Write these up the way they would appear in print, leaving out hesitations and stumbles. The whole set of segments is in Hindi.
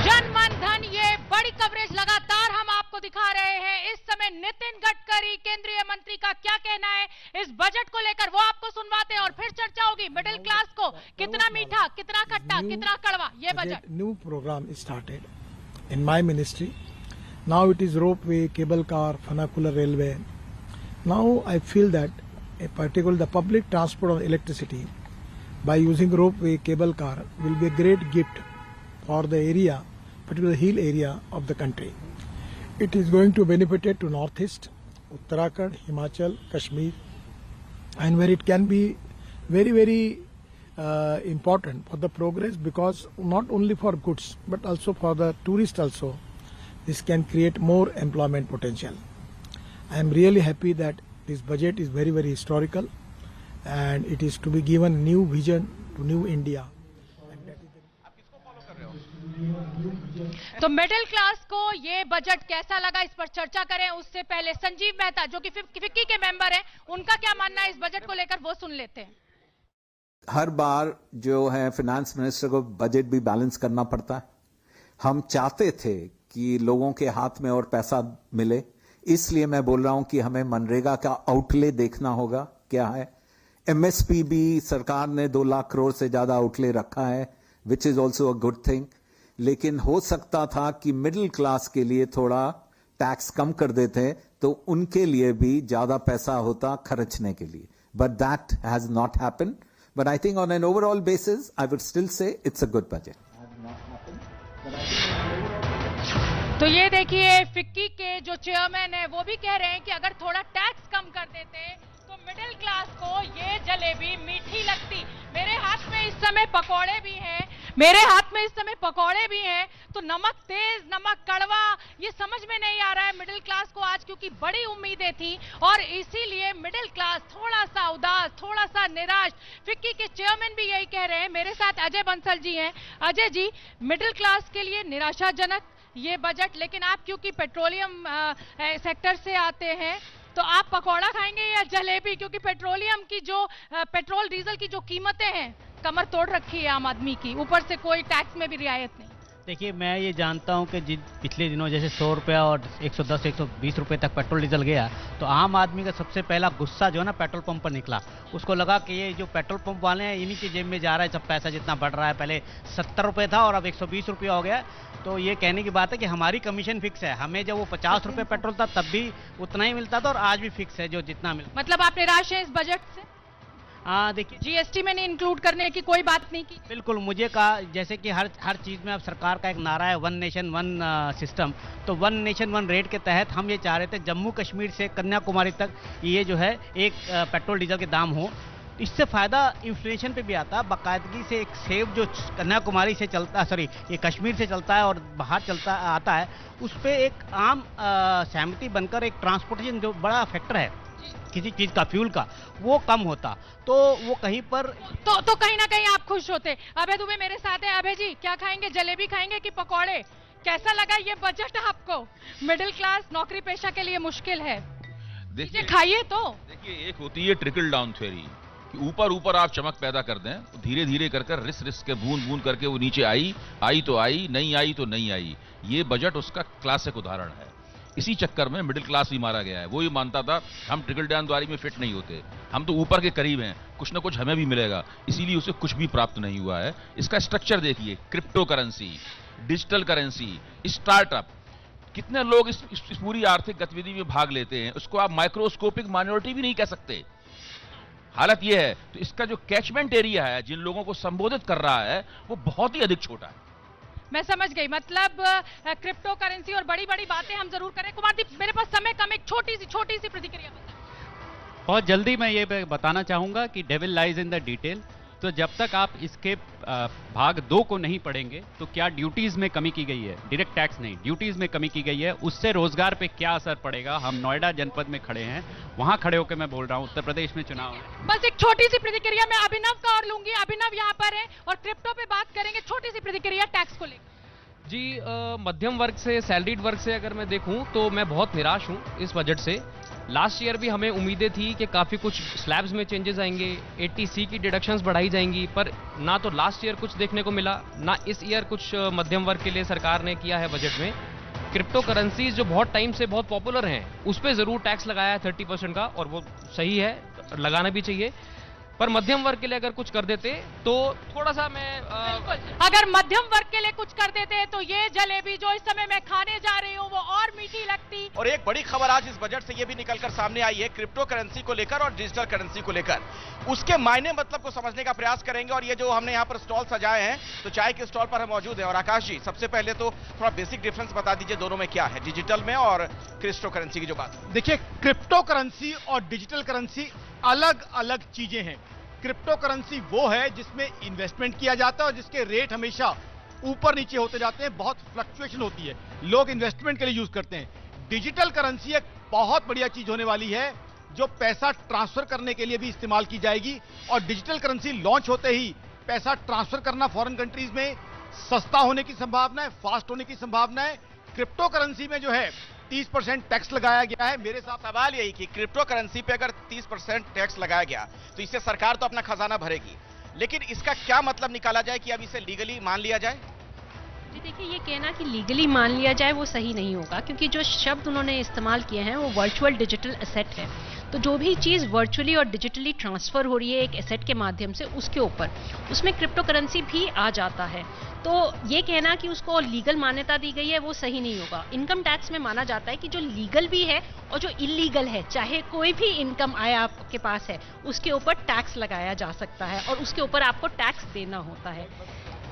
जन मन धन, ये बड़ी कवरेज लगातार हम आपको दिखा रहे हैं। इस समय नितिन गडकरी केंद्रीय मंत्री का क्या कहना है इस बजट को लेकर, वो आपको सुनवाते हैं और फिर चर्चा होगी। मिडिल क्लास को कितना मीठा, कितना खट्टा, कितना कड़वा ये budget. New program started in my ministry. Now it is ropeway, cable car, vernacular railway. Now I feel that particularly the public transport of electricity by using ropeway, cable car will be a great gift for the area, particularly hill area of the country. It is going to benefit it to Northeast, Uttarakhand, Himachal, Kashmir, and where it can be very important for the progress, because not only for goods but also for the tourist also. This can create more employment potential. I am really happy that this budget is very historical and it is to be given new vision to new India. तो मिडिल क्लास को ये बजट कैसा लगा, इस पर चर्चा करें। उससे पहले संजीव मेहता जो कि फिक्की के मेंबर हैं, उनका क्या मानना है इस बजट को लेकर, वो सुन लेते हैं। हर बार जो है फाइनेंस मिनिस्टर को बजट भी बैलेंस करना पड़ता है। हम चाहते थे कि लोगों के हाथ में और पैसा मिले, इसलिए मैं बोल रहा हूं कि हमें मनरेगा का आउटले देखना होगा क्या है। एमएसपी भी सरकार ने 2 लाख करोड़ से ज्यादा आउटले रखा है, which is also a good thing. लेकिन हो सकता था कि मिडिल क्लास के लिए थोड़ा टैक्स कम कर देते तो उनके लिए भी ज्यादा पैसा होता खर्चने के लिए, but that has not happened. But I think on an overall basis I would still say it's a good budget. तो ये देखिए, फिक्की के जो चेयरमैन है वो भी कह रहे हैं कि अगर थोड़ा टैक्स कम कर देते तो मिडिल क्लास को ये जलेबी मीठी लगती। मेरे हाथ में इस समय पकौड़े भी हैं, तो नमक तेज, नमक कड़वा, ये समझ में नहीं आ रहा है मिडिल क्लास को आज, क्योंकि बड़ी उम्मीदें थी और इसीलिए मिडिल क्लास थोड़ा सा उदास, थोड़ा सा निराश। फिक्की के चेयरमैन भी यही कह रहे हैं। मेरे साथ अजय बंसल जी हैं। अजय जी, मिडिल क्लास के लिए निराशाजनक ये बजट, लेकिन आप क्योंकि पेट्रोलियम सेक्टर से आते हैं तो आप पकौड़ा खाएंगे या जलेबी, क्योंकि पेट्रोलियम की जो पेट्रोल डीजल की जो कीमतें हैं कमर तोड़ रखी है आम आदमी की, ऊपर से कोई टैक्स में भी रियायत नहीं। देखिए, मैं ये जानता हूँ कि जिन पिछले दिनों जैसे 100 रुपया और 110-120 रुपये तक पेट्रोल डीजल गया, तो आम आदमी का सबसे पहला गुस्सा जो है ना पेट्रोल पंप पर निकला। उसको लगा कि ये जो पेट्रोल पंप वाले हैं इन्हीं की जेब में जा रहा है सब पैसा, जितना बढ़ रहा है। पहले 70 रुपये था और अब 120 रुपया हो गया। तो ये कहने की बात है कि हमारी कमीशन फिक्स है। हमें जब वो 50 रुपये पेट्रोल था तब भी उतना ही मिलता था और आज भी फिक्स है जो जितना मिलता। मतलब आप निराश हैं इस बजट से? हाँ, देखिए, जीएसटी में नहीं इंक्लूड करने की कोई बात नहीं की। बिल्कुल, मुझे कहा जैसे कि हर चीज़ में अब सरकार का एक नारा है वन नेशन वन सिस्टम, तो वन नेशन वन रेट के तहत हम ये चाह रहे थे जम्मू कश्मीर से कन्याकुमारी तक ये जो है एक पेट्रोल डीजल के दाम हो। इससे फ़ायदा इन्फ्लेशन पे भी आता है। बाकायदगी से एक सेब जो कन्याकुमारी से चलता, सॉरी ये कश्मीर से चलता है और बाहर चलता आता है, उस पर एक आम सहमति बनकर एक ट्रांसपोर्टेशन जो बड़ा फैक्टर है किसी चीज़ का, फ्यूल का, वो कम होता तो वो कहीं पर तो कहीं ना कहीं आप खुश होते। अभय दुबे मेरे साथ है। अभय जी, क्या खाएंगे, जलेबी खाएंगे कि पकौड़े? कैसा लगा ये बजट आपको? मिडिल क्लास नौकरी पेशा के लिए मुश्किल है, देखिए खाइए तो। देखिए, एक होती है ट्रिकल डाउन थ्योरी कि ऊपर आप चमक पैदा कर दें, धीरे धीरे कर रिस के बूंद करके वो नीचे आई तो आई, नहीं आई तो नहीं आई। ये बजट उसका क्लासिक उदाहरण है। इसी चक्कर में मिडिल क्लास भी मारा गया है। वो ही मानता था हम ट्रिकल डाउन द्वारी में फिट नहीं होते, हम तो ऊपर के करीब हैं, कुछ ना कुछ हमें भी मिलेगा, इसीलिए उसे कुछ भी प्राप्त नहीं हुआ है। इसका स्ट्रक्चर देखिए, crypto currency, digital currency, startup, कितने लोग इस पूरी आर्थिक गतिविधि में भाग लेते हैं, उसको आप माइक्रोस्कोपिक माइनॉरिटी भी नहीं कह सकते। हालत यह है। तो इसका जो कैचमेंट एरिया है, जिन लोगों को संबोधित कर रहा है, वो बहुत ही अधिक छोटा है। मैं समझ गई, मतलब क्रिप्टो करेंसी और बड़ी बड़ी बातें हम जरूर करें। कुमारदीप, मेरे पास समय कम, एक छोटी सी प्रतिक्रिया बताएं। बहुत जल्दी मैं ये बताना चाहूंगा कि devil lies in the detail. तो जब तक आप इसके भाग 2 को नहीं पढ़ेंगे तो क्या ड्यूटीज में कमी की गई है, डायरेक्ट टैक्स नहीं, ड्यूटीज में कमी की गई है, उससे रोजगार पे क्या असर पड़ेगा। हम नोएडा जनपद में खड़े हैं, वहां खड़े होकर मैं बोल रहा हूं, उत्तर प्रदेश में चुनाव है। बस एक छोटी सी प्रतिक्रिया मैं अभिनव का और लूंगी। अभिनव यहाँ पर है और क्रिप्टो पे बात करेंगे। छोटी सी प्रतिक्रिया टैक्स को लेकर। जी, मध्यम वर्ग से, सैलरीड वर्ग से अगर मैं देखूं तो मैं बहुत निराश हूं इस बजट से। लास्ट ईयर भी हमें उम्मीदें थी कि काफ़ी कुछ स्लैब्स में चेंजेस आएंगे, 80C की डिडक्शंस बढ़ाई जाएंगी, पर ना तो लास्ट ईयर कुछ देखने को मिला, ना इस ईयर कुछ मध्यम वर्ग के लिए सरकार ने किया है बजट में। क्रिप्टो करेंसीज जो बहुत टाइम से बहुत पॉपुलर हैं, उस पर ज़रूर टैक्स लगाया है 30% का, और वो सही है, लगाना भी चाहिए, पर मध्यम वर्ग के लिए अगर कुछ कर देते तो थोड़ा सा अगर मध्यम वर्ग के लिए कुछ कर देते तो ये जलेबी जो इस समय मैं खाने जा रही हूँ वो और मीठी लगती। और एक बड़ी खबर आज इस बजट से ये भी निकलकर सामने आई है क्रिप्टो करेंसी को लेकर और डिजिटल करेंसी को लेकर, उसके मायने मतलब को समझने का प्रयास करेंगे। और ये जो हमने यहाँ पर स्टॉल सजाए हैं, तो चाय के स्टॉल पर हम मौजूद हैं। और आकाश जी, सबसे पहले तो थोड़ा बेसिक डिफरेंस बता दीजिए दोनों में क्या है, डिजिटल में और क्रिप्टो करेंसी की जो बात। देखिए, क्रिप्टो करेंसी और डिजिटल करेंसी अलग अलग चीजें हैं। क्रिप्टो करेंसी वो है जिसमें इन्वेस्टमेंट किया जाता है और जिसके रेट हमेशा ऊपर नीचे होते जाते हैं, बहुत फ्लक्चुएशन होती है, लोग इन्वेस्टमेंट के लिए यूज करते हैं। डिजिटल करेंसी एक बहुत बढ़िया चीज होने वाली है जो पैसा ट्रांसफर करने के लिए भी इस्तेमाल की जाएगी। और डिजिटल करेंसी लॉन्च होते ही पैसा ट्रांसफर करना फॉरेन कंट्रीज में सस्ता होने की संभावना है, फास्ट होने की संभावना है। क्रिप्टो करेंसी में जो है 30% टैक्स लगाया गया है। मेरे साथ सवाल यही कि क्रिप्टो करेंसी पे अगर 30% टैक्स लगाया गया तो इससे सरकार तो अपना खजाना भरेगी, लेकिन इसका क्या मतलब निकाला जाए कि अब इसे लीगली मान लिया जाए? जी देखिए, ये कहना कि लीगली मान लिया जाए वो सही नहीं होगा, क्योंकि जो शब्द उन्होंने इस्तेमाल किए हैं वो वर्चुअल डिजिटल एसेट है। तो जो भी चीज़ वर्चुअली और डिजिटली ट्रांसफर हो रही है एक एसेट के माध्यम से, उसके ऊपर उसमें क्रिप्टो करेंसी भी आ जाता है। तो ये कहना कि उसको लीगल मान्यता दी गई है वो सही नहीं होगा। इनकम टैक्स में माना जाता है कि जो लीगल भी है और जो इलीगल है, चाहे कोई भी इनकम आया आपके पास है, उसके ऊपर टैक्स लगाया जा सकता है और उसके ऊपर आपको टैक्स देना होता है।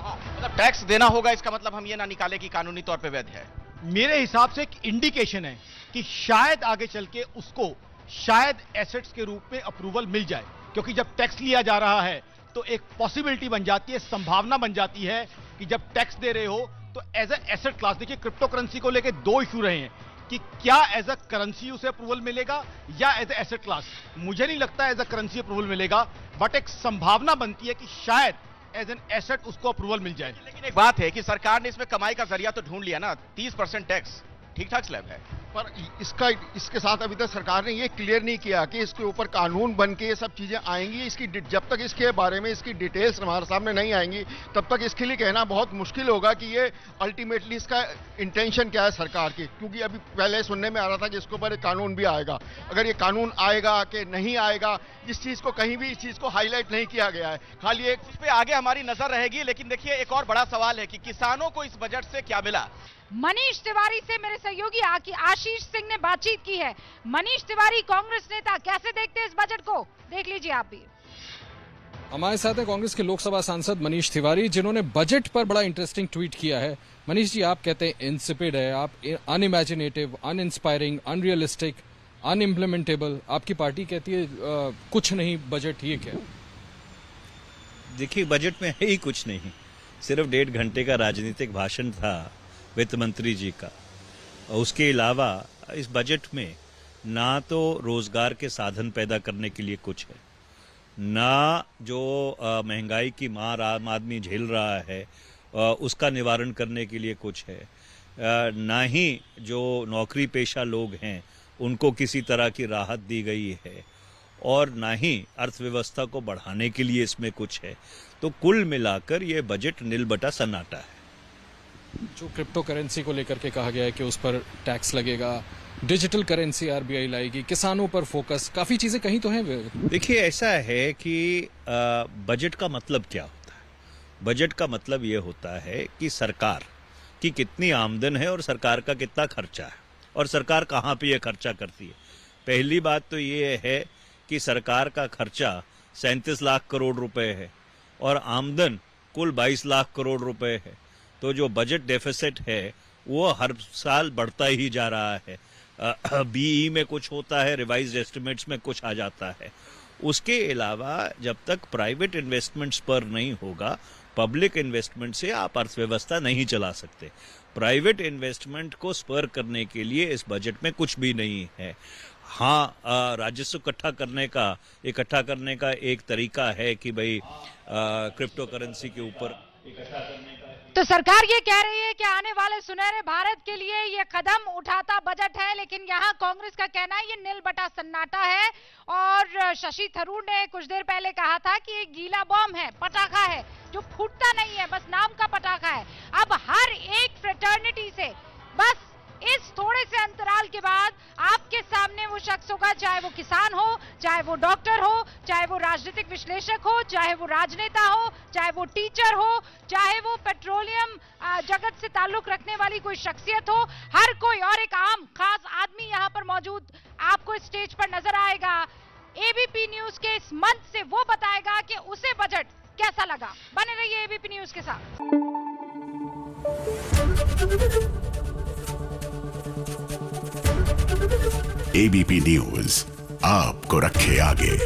मतलब टैक्स देना होगा, इसका मतलब हम ये ना निकाले कि कानूनी तौर पे वैध है। मेरे हिसाब से एक इंडिकेशन है कि शायद आगे चल के उसको शायद एसेट्स के रूप में अप्रूवल मिल जाए, क्योंकि जब टैक्स लिया जा रहा है तो एक पॉसिबिलिटी बन जाती है, संभावना बन जाती है कि जब टैक्स दे रहे हो तो एज ए एसेट क्लास। देखिए, क्रिप्टो करेंसी को लेकर दो इशू रहे हैं कि क्या एज अ करेंसी उसे अप्रूवल मिलेगा या एज ए एसेट क्लास। मुझे नहीं लगता एज अ करेंसी अप्रूवल मिलेगा, बट एक संभावना बनती है कि शायद एज एन एसेट उसको अप्रूवल मिल जाए। लेकिन एक बात है कि सरकार ने इसमें कमाई का जरिया तो ढूंढ लिया ना, 30% टैक्स ठीक ठाक स्लैब है, पर इसके साथ अभी तक सरकार ने ये क्लियर नहीं किया कि इसके ऊपर कानून बन के ये सब चीजें आएंगी। इसकी जब तक इसके बारे में इसकी डिटेल्स हमारे सामने नहीं आएंगी तब तक इसके लिए कहना बहुत मुश्किल होगा कि ये अल्टीमेटली इसका इंटेंशन क्या है सरकार की। क्योंकि अभी पहले सुनने में आ रहा था कि इसके ऊपर एक कानून भी आएगा। अगर ये कानून आएगा कि नहीं आएगा, इस चीज को कहीं भी इस चीज को हाईलाइट नहीं किया गया है, खाली एक इस पे आगे हमारी नजर रहेगी। लेकिन देखिए, एक और बड़ा सवाल है कि किसानों को इस बजट से क्या मिला। मनीष तिवारी से मेरे सहयोगी आशीष सिंह ने बातचीत की है। मनीष तिवारी, कांग्रेस नेता, कैसे देखते हैं इस बजट को? देख लीजिए आप भी। हमारे साथ है कांग्रेस के लोकसभा सांसद मनीष तिवारी, जिन्होंने बजट पर बड़ा इंटरेस्टिंग ट्वीट किया है। मनीष जी, आप कहते हैं इंसिपिड है, आप अनइमेजिनेटिव, अनइंस्पायरिंग, अनरियलिस्टिक, अनइम्प्लीमेंटेबल। आपकी पार्टी कहती है कुछ नहीं बजट, ये क्या? देखिए, बजट में है ही कुछ नहीं, सिर्फ 1.5 घंटे का राजनीतिक भाषण था वित्त मंत्री जी का। उसके अलावा इस बजट में ना तो रोजगार के साधन पैदा करने के लिए कुछ है, ना जो महंगाई की मार आम आदमी झेल रहा है उसका निवारण करने के लिए कुछ है, ना ही जो नौकरी पेशा लोग हैं उनको किसी तरह की राहत दी गई है, और ना ही अर्थव्यवस्था को बढ़ाने के लिए इसमें कुछ है। तो कुल मिलाकर ये बजट नील बटा सन्नाटा है। जो क्रिप्टो करेंसी को लेकर के कहा गया है कि उस पर टैक्स लगेगा, डिजिटल करेंसी आरबीआई लाएगी, किसानों पर फोकस, काफी चीजें कहीं तो हैं। देखिए, ऐसा है कि बजट का मतलब क्या होता है? बजट का मतलब ये होता है कि सरकार की कितनी आमदन है और सरकार का कितना खर्चा है, और सरकार कहाँ पे ये खर्चा करती है। पहली बात तो ये है कि सरकार का खर्चा 37 लाख करोड़ रुपए है और आमदन कुल 22 लाख करोड़ रुपए है। तो जो बजट डेफिसिट है वो हर साल बढ़ता ही जा रहा है। बीई में कुछ होता है, रिवाइज्ड एस्टिमेट्स में कुछ आ जाता है। उसके अलावा जब तक प्राइवेट इन्वेस्टमेंट्स पर नहीं होगा, पब्लिक इन्वेस्टमेंट से आप अर्थव्यवस्था नहीं चला सकते। प्राइवेट इन्वेस्टमेंट को स्पर करने के लिए इस बजट में कुछ भी नहीं है। हाँ, राजस्व इकट्ठा करने का एक तरीका है कि भाई क्रिप्टो करेंसी के ऊपर इकट्ठा करने का। तो सरकार ये कह रही है के आने वाले सुनहरे भारत के लिए ये कदम उठाता बजट है, लेकिन यहाँ कांग्रेस का कहना है ये नील बटा सन्नाटा है। और शशि थरूर ने कुछ देर पहले कहा था कि ये गीला बम है, पटाखा है जो फूटता नहीं है, बस नाम का पटाखा है। अब हर एक फ्रेटर्निटी से बस इस थोड़े से अंतराल के बाद आपके सामने वो शख्स होगा, चाहे वो किसान हो, चाहे वो डॉक्टर हो, चाहे वो राजनीतिक विश्लेषक हो, चाहे वो राजनेता हो, चाहे वो टीचर हो, चाहे वो पेट्रोलियम जगत से ताल्लुक रखने वाली कोई शख्सियत हो, हर कोई और एक आम खास आदमी यहाँ पर मौजूद आपको स्टेज पर नजर आएगा। एबीपी न्यूज के इस मंच से वो बताएगा कि उसे बजट कैसा लगा। बने रहिए एबीपी न्यूज के साथ। एबीपी न्यूज आपको रखे आगे।